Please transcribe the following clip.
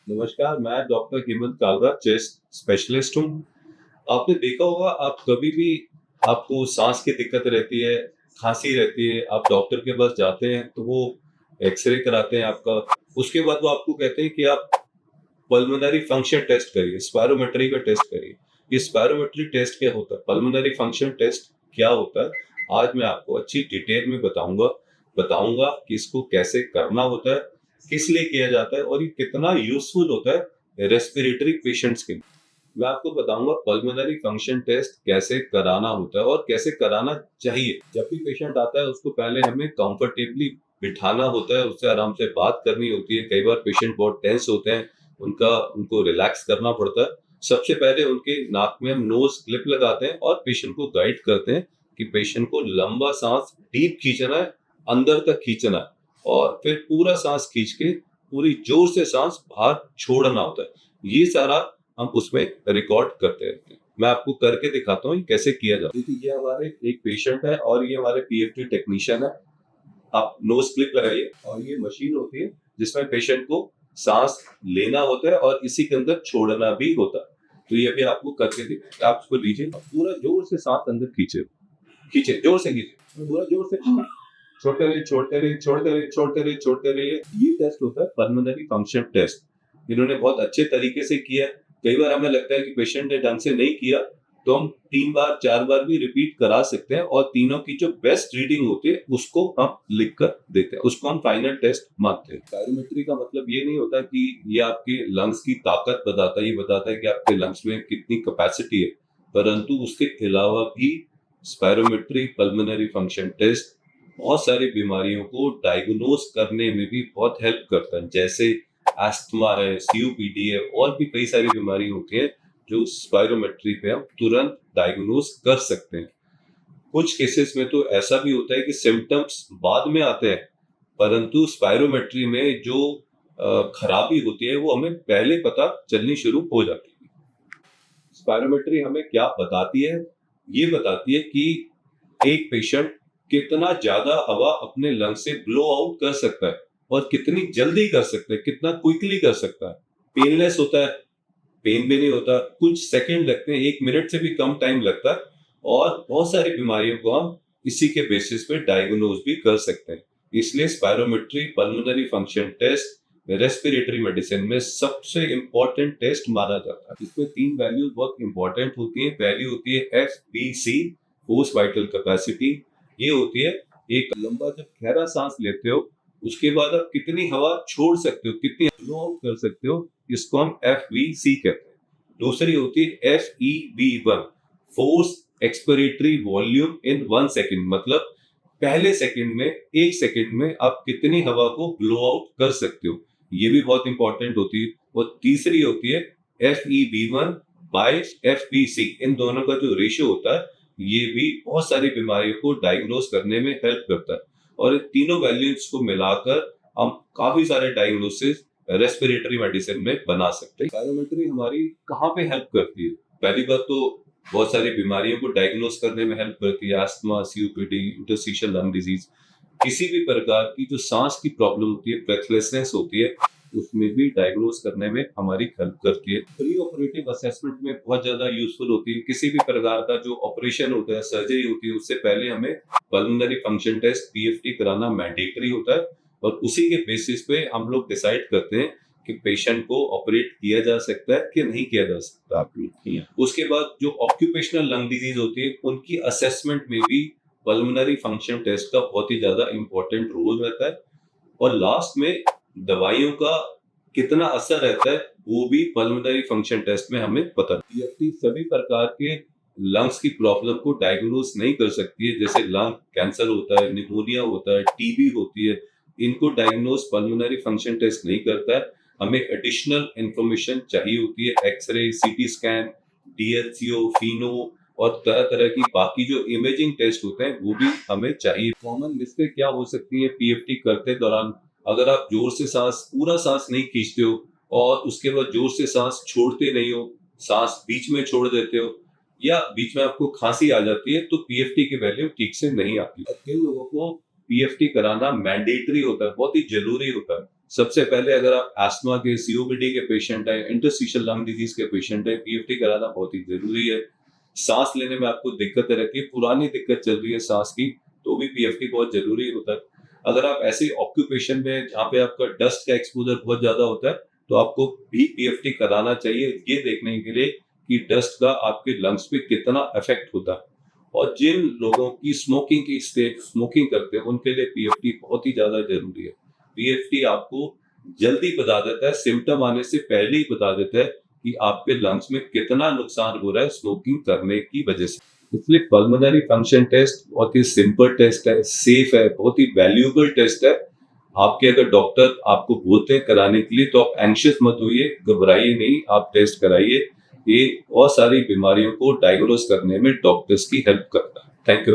नमस्कार, मैं doctor Hemant Kalra, chest specialist हूँ। आपने देखा होगा, आप कभी भी आपको सांस की दिक्कत रहती है, खांसी रहती है, आप डॉक्टर के पास जाते हैं तो वो एक्सरे कराते हैं आपका। उसके बाद वो आपको कहते हैं कि आप पल्मोनरी फंक्शन टेस्ट करिए, स्पायरोमेट्री का टेस्ट करिए। ये स्पायरोमेट्री टेस्ट क्या होता है, पल्मोनरी फंक्शन टेस्ट क्या होता है, आज मैं आपको अच्छी डिटेल में बताऊंगा बताऊंगा कि इसको कैसे करना होता है, किस लिए किया जाता है और ये कितना यूजफुल होता है रेस्पिरेटरी पेशेंट्स के लिए। मैं आपको बताऊंगा पल्मोनरी फंक्शन टेस्ट कैसे कराना होता है और कैसे कराना चाहिए। जब भी पेशेंट आता है उसको पहले हमें कंफर्टेबली बिठाना होता है, उससे आराम से बात करनी होती है। कई बार पेशेंट बहुत टेंस होते हैं, उनको रिलैक्स करना पड़ता है। सबसे पहले उनके नाक में हम नोज क्लिप लगाते हैं और पेशेंट को गाइड करते हैं कि पेशेंट को लंबा सांस डीप खींचना है, अंदर तक खींचना है और फिर पूरा सांस खींच के पूरी जोर से सांस बाहर छोड़ना होता है। ये सारा हम उसमें रिकॉर्ड करते रहते हैं। मैं आपको करके दिखाता हूँ ये कैसे किया जाता है। देखिए, ये हमारे एक पेशेंट है और ये हमारे पीएफटी टेक्नीशियन है। आप नोज क्लिप लगाइए और ये मशीन होती है जिसमें पेशेंट को सांस लेना होता है और इसी के अंदर छोड़ना भी होता है। तो ये अभी आपको करके दिखाते, आप इसको लीजिए, पूरा जोर से सांस अंदर खींचे, खींचे, जोर से खींचे, पूरा जोर से छोड़ते रहिए, छोड़ते रहिए, छोड़ते रहिए, छोड़ते रहिए, छोड़ते रहिए। ये टेस्ट होता है पल्मोनरी फंक्शन टेस्ट। इन्होंने बहुत अच्छे तरीके से किया। कई बार हमें लगता है कि पेशेंट ने ढंग से नहीं किया तो हम 3 बार 4 बार भी रिपीट करा सकते हैं और तीनों की जो बेस्ट रीडिंग होती है उसको हम लिख कर देते हैं, उसको हम फाइनल टेस्ट मानते हैं। बैरोमेट्री का मतलब ये नहीं होता कि ये आपके लंग्स की ताकत बताता है, ये बताता है कि आपके लंग्स में कितनी कैपेसिटी है, परंतु उसके अलावा भी स्पायरोमेट्री पल्मोनरी फंक्शन टेस्ट बहुत सारी बीमारियों को डायग्नोज करने में भी बहुत हेल्प करता है। जैसे अस्थमा है, सीओपीडी है और भी कई सारी बीमारी होती है जो स्पायरोमेट्री पे हम तुरंत डायग्नोज कर सकते हैं। कुछ केसेस में तो ऐसा भी होता है कि सिम्टम्स बाद में आते हैं, परंतु स्पायरोमेट्री में जो खराबी होती है वो हमें पहले पता चलनी शुरू हो जाती है। स्पायरोमेट्री हमें क्या बताती है? ये बताती है कि एक पेशेंट कितना ज्यादा हवा अपने लंग से ब्लो आउट कर सकता है और कितनी जल्दी कर सकता है, कितना क्विकली कर सकता है। पेनलेस होता है, पेन भी नहीं होता, कुछ सेकंड लगते हैं, 1 मिनट से भी कम टाइम लगता है और बहुत सारी बीमारियों को हम इसी के बेसिस पे डायग्नोज भी कर सकते हैं। इसलिए spirometry pulmonary function test respiratory medicine में सबसे इंपॉर्टेंट टेस्ट माना जाता है। इसमें 3 वैल्यूज बहुत इंपॉर्टेंट होती है। पहली होती है FVC, फोर्स वाइटल कैपेसिटी। ये होती है एक लंबा जब गहरा सांस लेते हो उसके बाद आप कितनी हवा छोड़ सकते हो, कितनी ब्लो आउट कर सकते हो, इसको हम FVC कहते हैं। दूसरी होती है FEV1, फोर्स एक्सपिरेटरी वॉल्यूम इन 1 सेकेंड, मतलब पहले सेकंड में 1 सेकंड में आप कितनी हवा को ब्लो आउट कर सकते हो, ये भी बहुत इंपॉर्टेंट होती है। और तीसरी होती है FEV1 बाय FVC, इन दोनों का जो रेशियो होता है ये भी बहुत सारी बीमारियों को डायग्नोज करने में हेल्प करता है। और इन तीनों वैल्यूज को मिलाकर हम काफी सारे डायग्नोसिस रेस्पिरेटरी मेडिसिन में बना सकते हैं। बायोमेट्री हमारी कहाँ पे हेल्प करती है? पहली बात तो बहुत सारी बीमारियों को डायग्नोज करने में हेल्प करती है। Asthma, COPD, interstitial lung disease, किसी भी प्रकार की जो सांस की प्रॉब्लम होती है, ब्रेथलेसनेस होती है, उसमें भी डायग्नोज करने में हमारी हेल्प करती है। प्री ऑपरेटिव असेसमेंट में बहुत ज्यादा यूजफुल होती है। किसी भी प्रकार का जो ऑपरेशन होता है, सर्जरी होती है, उससे पहले हमें पल्मोनरी फंक्शन टेस्ट PFT कराना मैंडेटरी होता है और उसी के बेसिस पे हम लोग डिसाइड करते हैं कि पेशेंट को ऑपरेट किया जा सकता है कि नहीं किया जा सकता। उसके बाद जो ऑक्यूपेशनल लंग डिजीज होती है उनकी असेसमेंट में भी पल्मोनरी फंक्शन टेस्ट का बहुत ही ज्यादा इंपॉर्टेंट रोल रहता है। और लास्ट में दवाइयों का कितना असर रहता है वो भी पल्मोनरी फंक्शन टेस्ट में हमें पता। PFT सभी प्रकार के लंग्स की प्रॉब्लम को डायग्नोज नहीं कर सकती है। जैसे लंग कैंसर होता है, निमोनिया होता है, TB होती है, इनको डायग्नोज पल्मोनरी फंक्शन टेस्ट नहीं करता है। हमें एडिशनल इंफॉर्मेशन चाहिए होती है, एक्सरे, CT स्कैन, DHCO, फिनो और तरह तरह की बाकी जो इमेजिंग टेस्ट होते हैं वो भी हमें चाहिए। कॉमन मिस्टेक क्या हो सकती है PFT करते दौरान? अगर आप जोर से पूरा सांस नहीं खींचते हो और उसके बाद जोर से सांस छोड़ते नहीं हो, सांस बीच में छोड़ देते हो या बीच में आपको खांसी आ जाती है, तो PFT की वैल्यू ठीक से नहीं आती। किन लोगों को PFT कराना मैंडेटरी होता है, बहुत ही जरूरी होता है, सबसे पहले अगर आप अस्थमा के, सीओपीडी के पेशेंट हैं, इंटरस्टिशियल लंग डिजीज के पेशेंट हैं, पीएफटी कराना बहुत ही जरूरी है। सांस लेने में आपको दिक्कतें रहती है, पुरानी दिक्कत चल रही है सांस की, तो भी पीएफटी बहुत जरूरी होता है। अगर आप ऐसे ऑक्यूपेशन में जहाँ पे आपका डस्ट का एक्सपोजर बहुत ज्यादा होता है, तो आपको भी पीएफटी कराना चाहिए, ये देखने के लिए कि डस्ट का आपके लंग्स पे कितना इफेक्ट होता है। और जिन लोगों की स्मोकिंग की स्टेट, स्मोकिंग करते हैं, उनके लिए पीएफटी बहुत ही ज्यादा जरूरी है। पीएफटी आपको जल्दी बता देता है, सिम्टम आने से पहले ही बता देता है कि आपके लंग्स में कितना नुकसान हो रहा है स्मोकिंग करने की वजह से। इसलिए पल्मोनरी फंक्शन टेस्ट बहुत ही सिंपल टेस्ट है, सेफ है, बहुत ही वैल्यूएबल टेस्ट है। आपके अगर डॉक्टर आपको बोलते हैं कराने के लिए, तो आप एंशियस मत होइए, घबराइए नहीं, आप टेस्ट कराइए। ये बहुत सारी बीमारियों को डायग्नोज करने में डॉक्टर्स की हेल्प करता है। Thank you.